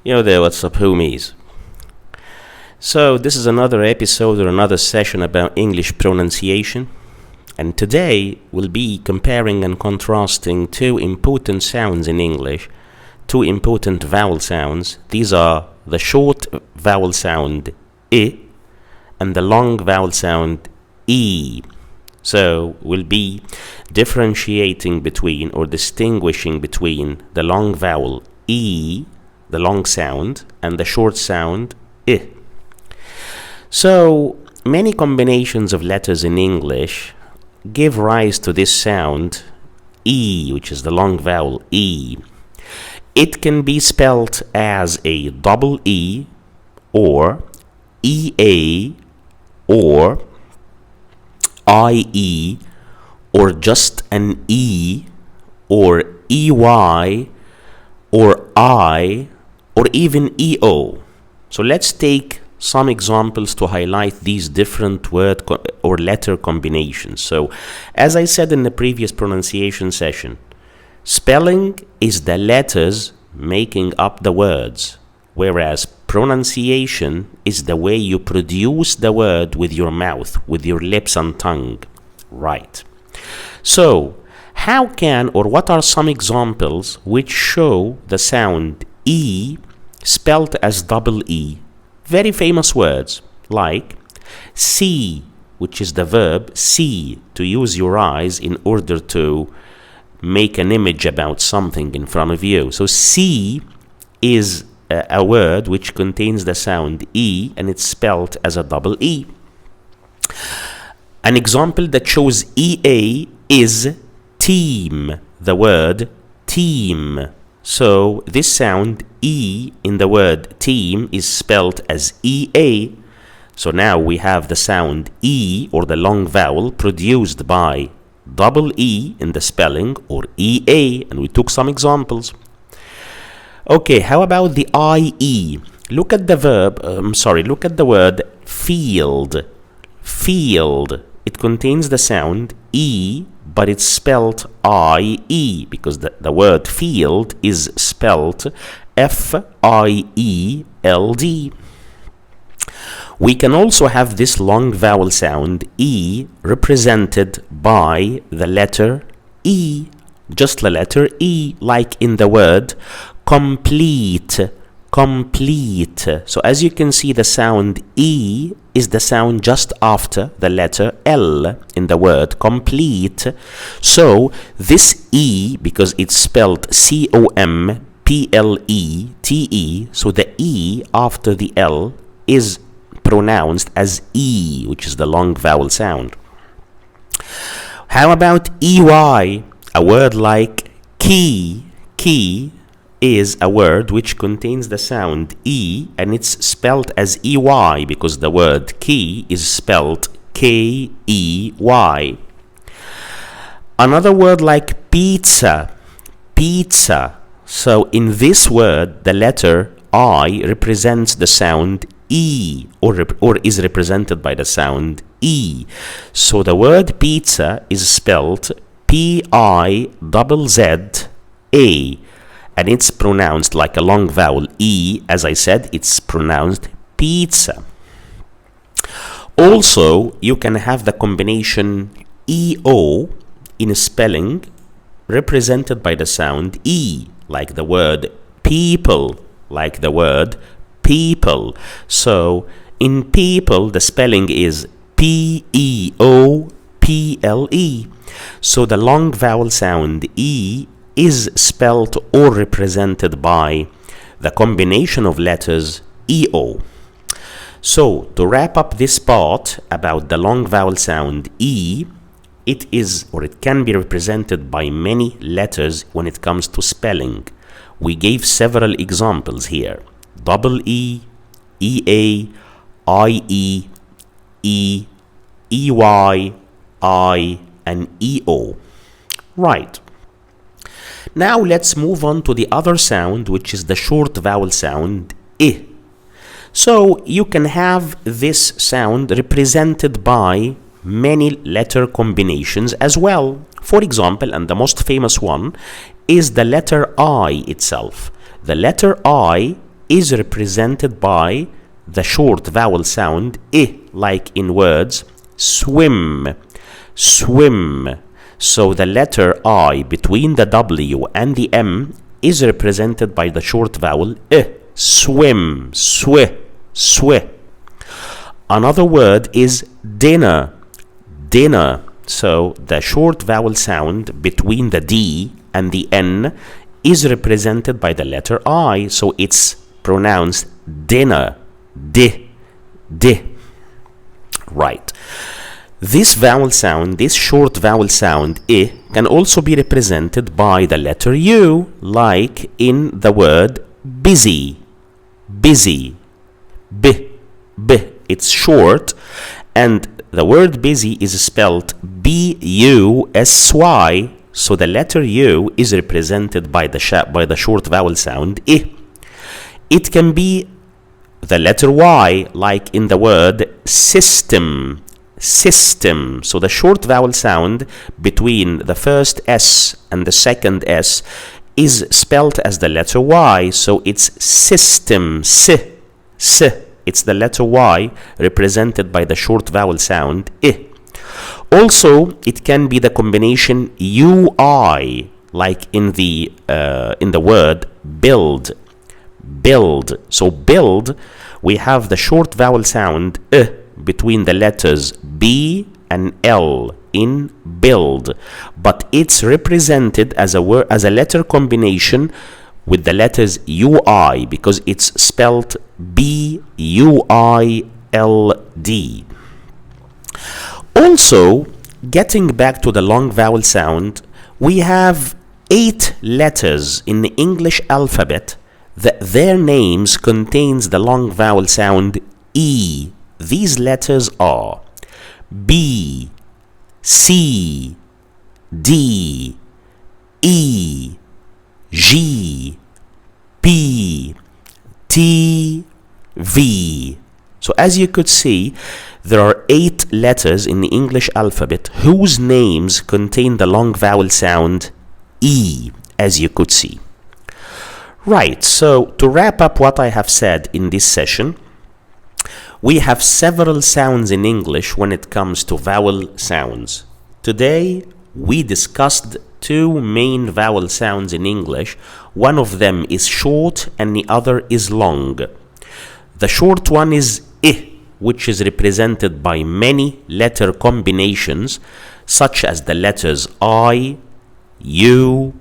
Yo there, what's up, homies? So this is another episode or another session about English pronunciation, and today we'll be comparing and contrasting two important sounds in English, two important vowel sounds. These are the short vowel sound I and the long vowel sound E. So we'll be differentiating between or distinguishing between the long vowel E, the long sound, and the short sound I. So many combinations of letters in English give rise to this sound E, which is the long vowel E. It can be spelled as a double E or EA or IE or just an E or EY or I or even EO. So let's take some examples to highlight these different word or letter combinations. So as I said in the previous pronunciation session, spelling is the letters making up the words, whereas pronunciation is the way you produce the word with your mouth, with your lips and tongue. Right. So how can or what are some examples which show the sound E spelled as double E? Very famous words like see, which is the verb see, to use your eyes in order to make an image about something in front of you. So see is a word which contains the sound E and it's spelled as a double E. An example that shows EA is team, the word team. So this sound E in the word team is spelled as EA. So now we have the sound E, or the long vowel, produced by double E in the spelling, or EA, and we took some examples. Okay, how about the IE? Look at the look at the word field. Field. It contains the sound E, but it's spelled IE because the word field is spelled FIELD. We can also have this long vowel sound E represented by the letter E, just the letter E, like in the word complete. Complete. So as you can see, the sound E is the sound just after the letter L in the word complete. So this E, because it's spelled COMPLETE, so the E after the L is pronounced as E, which is the long vowel sound. How about EY? A word like key. Key is a word which contains the sound E and it's spelled as EY because the word key is spelled KEY. Another word like pizza. Pizza. So in this word, the letter I represents the sound E or is represented by the sound E. So the word pizza is spelled PIZZA. And it's pronounced like a long vowel E. As I said, it's pronounced pizza. Also, you can have the combination EO in spelling represented by the sound E, like the word people, like the word people. So in people, the spelling is PEOPLE. So the long vowel sound E is spelled or represented by the combination of letters EO. So to wrap up this part about the long vowel sound E, it is or it can be represented by many letters when it comes to spelling. We gave several examples here: double E, EA, IE, E, EY, I, and EO. Right. Now let's move on to the other sound, which is the short vowel sound I. So you can have this sound represented by many letter combinations as well. For example, and the most famous one is the letter I itself. The letter I is represented by the short vowel sound I, like in words swim, swim. So the letter I between the W and the M is represented by the short vowel I, swim, swi. Another word is dinner, dinner. So the short vowel sound between the D and the N is represented by the letter I, so it's pronounced dinner, di. Right. This vowel sound, this short vowel sound I, can also be represented by the letter U, like in the word busy, busy, b. It's short, and the word busy is spelled B-U-S-Y, so the letter U is represented by the short vowel sound I. It can be the letter Y, like in the word system, system. So the short vowel sound between the first S and the second S is spelled as the letter Y, so it's system, s. It's the letter Y represented by the short vowel sound I. Also, it can be the combination UI, like in the word build, build. So build, we have the short vowel sound I between the letters B and L in build, but it's represented as a letter combination with the letters UI because it's spelled B-U-I-L-D. Also, getting back to the long vowel sound, we have 8 letters in the English alphabet that their names contains the long vowel sound E. These letters are B, C, D, E, G, P, T, V. So as you could see, there are 8 letters in the English alphabet whose names contain the long vowel sound E, as you could see. Right, so to wrap up what I have said in this session, we have several sounds in English when it comes to vowel sounds. Today, we discussed 2 main vowel sounds in English. One of them is short and the other is long. The short one is I, which is represented by many letter combinations, such as the letters I, U,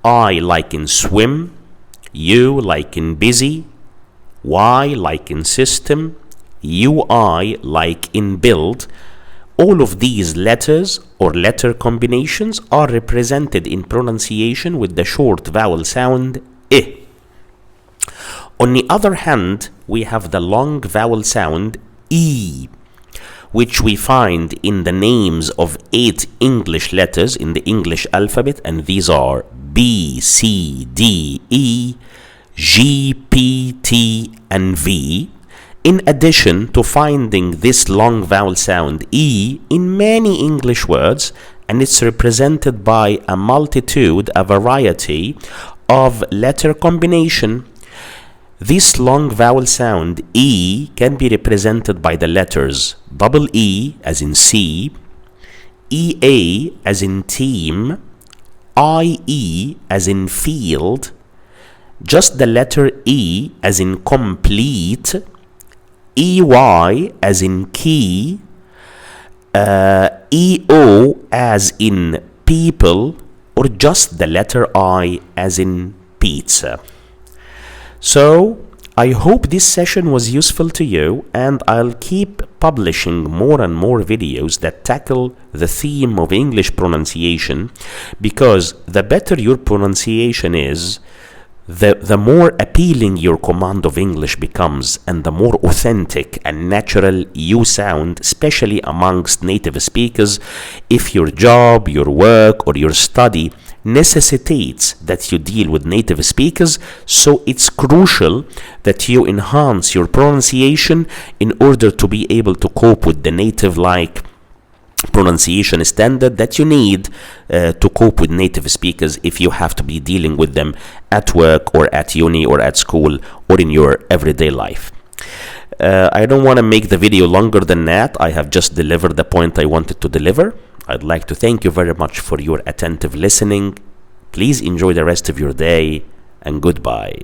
I like in swim, U like in busy, Y like in system, UI like in build. All of these letters or letter combinations are represented in pronunciation with the short vowel sound I. On the other hand, we have the long vowel sound E, which we find in the names of 8 English letters in the English alphabet, and these are B, C, D, E, G, P, T, and V. In addition to finding this long vowel sound E in many English words, and it's represented by a variety of letter combination. This long vowel sound E can be represented by the letters double E as in C, EA as in team, IE as in field, just the letter E as in complete, EY as in key, EO as in people, or just the letter I as in pizza. So, I hope this session was useful to you, and I'll keep publishing more and more videos that tackle the theme of English pronunciation, because the better your pronunciation is, the more appealing your command of English becomes, and the more authentic and natural you sound, especially amongst native speakers, if your job, your work, or your study necessitates that you deal with native speakers. So it's crucial that you enhance your pronunciation in order to be able to cope with the native like pronunciation standard that you need to cope with native speakers if you have to be dealing with them at work or at uni or at school or in your everyday life. I don't want to make the video longer than that. I have just delivered the point I wanted to deliver. I'd like to thank you very much for your attentive listening. Please enjoy the rest of your day, and goodbye.